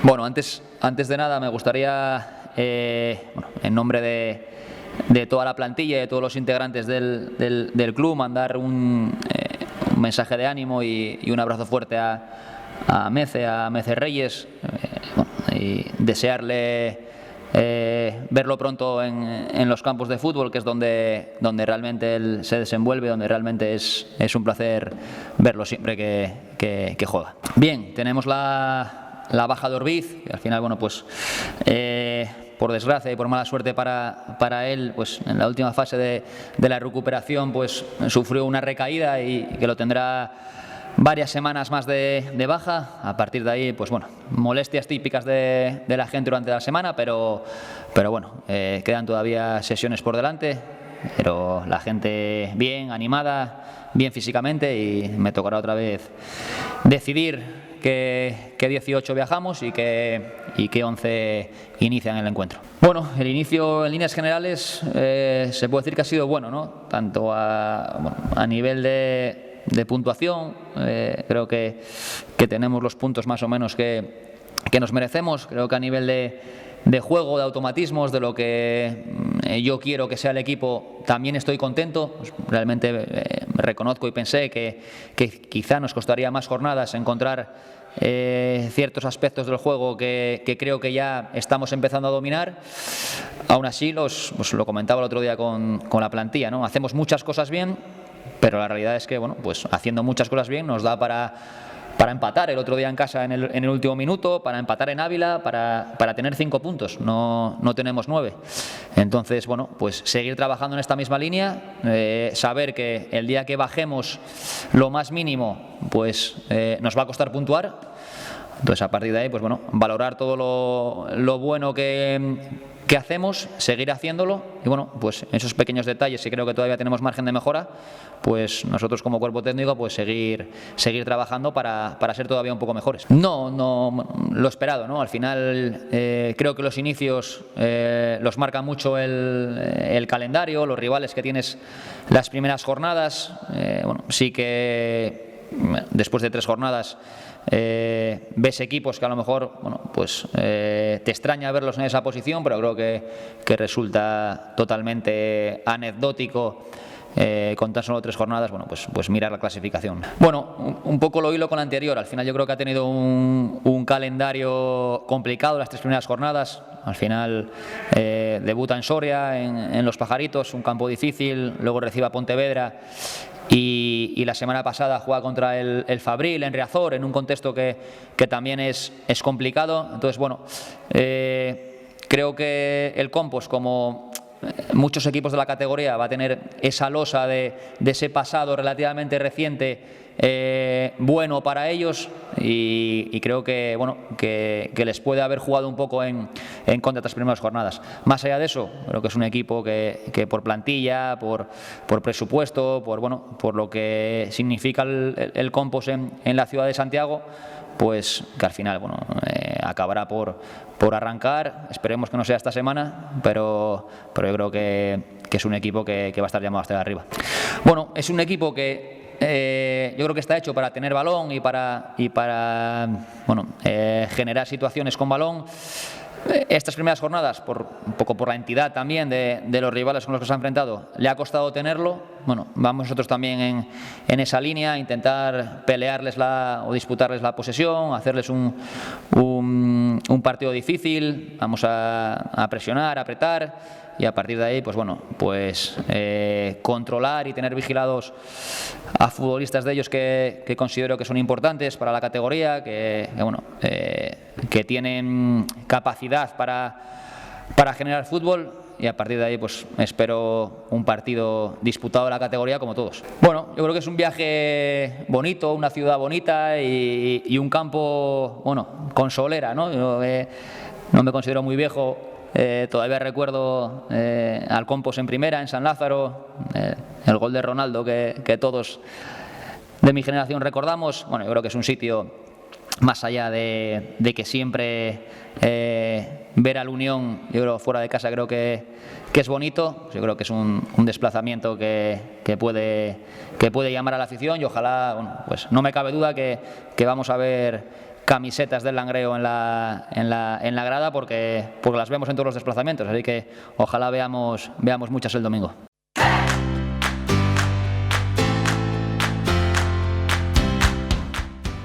Bueno, antes de nada me gustaría, en nombre de toda la plantilla y de todos los integrantes del club, mandar un mensaje de ánimo y un abrazo fuerte a Mece Reyes, y desearle verlo pronto en los campos de fútbol, que es donde realmente él se desenvuelve, donde realmente es un placer verlo siempre que juega. Bien, tenemos la baja de Orbiz, que al final, bueno, pues por desgracia y por mala suerte para él, pues en la última fase de la recuperación, pues sufrió una recaída y que lo tendrá varias semanas más de baja. A partir de ahí, pues bueno, molestias típicas de la gente durante la semana, pero bueno, quedan todavía sesiones por delante, pero la gente bien, animada, bien físicamente, y me tocará otra vez decidir qué 18 viajamos y qué 11 inician el encuentro. Bueno, el inicio en líneas generales se puede decir que ha sido bueno, ¿no? Tanto a nivel de puntuación, creo que tenemos los puntos más o menos que nos merecemos. Creo que a nivel de juego, de automatismos, de lo que yo quiero que sea el equipo, también estoy contento. Pues realmente reconozco y pensé que quizá nos costaría más jornadas encontrar ciertos aspectos del juego que creo que ya estamos empezando a dominar. Aún así, pues lo comentaba el otro día con la plantilla, ¿no? Hacemos muchas cosas bien, pero la realidad es que, bueno, pues haciendo muchas cosas bien nos da para empatar el otro día en casa en el último minuto, para empatar en Ávila, para tener 5 puntos, no tenemos 9. Entonces, bueno, pues seguir trabajando en esta misma línea, saber que el día que bajemos lo más mínimo, pues nos va a costar puntuar. Entonces, a partir de ahí, pues bueno, valorar todo lo bueno que hacemos, seguir haciéndolo, y bueno, pues esos pequeños detalles, que creo que todavía tenemos margen de mejora, pues nosotros como cuerpo técnico, pues seguir trabajando para ser todavía un poco mejores. No lo esperado, ¿no? Al final creo que los inicios los marca mucho el calendario, los rivales que tienes las primeras jornadas. Bueno, sí que después de 3 jornadas ves equipos que a lo mejor, bueno, pues te extraña verlos en esa posición, pero creo que resulta totalmente anecdótico con tan solo 3 jornadas, bueno, pues mirar la clasificación. Bueno, un poco lo hilo con la anterior. Al final yo creo que ha tenido un calendario complicado las 3 primeras jornadas. Al final debuta en Soria, en Los Pajaritos, un campo difícil, luego recibe a Pontevedra y la semana pasada juega contra el Fabril en Riazor, en un contexto que también es complicado. Entonces, bueno, creo que el Compos, como muchos equipos de la categoría, va a tener esa losa de ese pasado relativamente reciente bueno para ellos, y creo que, bueno, que les puede haber jugado un poco en contra de las primeras jornadas. Más allá de eso, creo que es un equipo que por plantilla, por presupuesto, por lo que significa el Compos en la ciudad de Santiago, pues que al final, bueno, acabará por arrancar. Esperemos que no sea esta semana, pero yo creo que es un equipo que va a estar llamado hasta arriba. Bueno, es un equipo que yo creo que está hecho para tener balón y para bueno, generar situaciones con balón. Estas primeras jornadas, un poco por la entidad también de los rivales con los que se ha enfrentado, le ha costado tenerlo. Bueno, vamos nosotros también en esa línea, intentar pelearles o disputarles la posesión, hacerles un partido difícil. Vamos a presionar, a apretar, y a partir de ahí, pues bueno, pues controlar y tener vigilados a futbolistas de ellos que considero que son importantes para la categoría, que tienen capacidad para generar fútbol, y a partir de ahí pues espero un partido disputado de la categoría como todos. Bueno, yo creo que es un viaje bonito, una ciudad bonita y un campo, bueno, con solera, ¿no? Yo no me considero muy viejo. Todavía recuerdo al Compos en primera, en San Lázaro, el gol de Ronaldo que todos de mi generación recordamos. Bueno, yo creo que es un sitio, más allá de que siempre ver al Unión, yo creo, fuera de casa, creo que es bonito. Yo creo que es un desplazamiento que puede llamar a la afición, y ojalá, bueno, pues no me cabe duda que vamos a ver camisetas del Langreo en la grada porque las vemos en todos los desplazamientos, así que ojalá veamos muchas el domingo.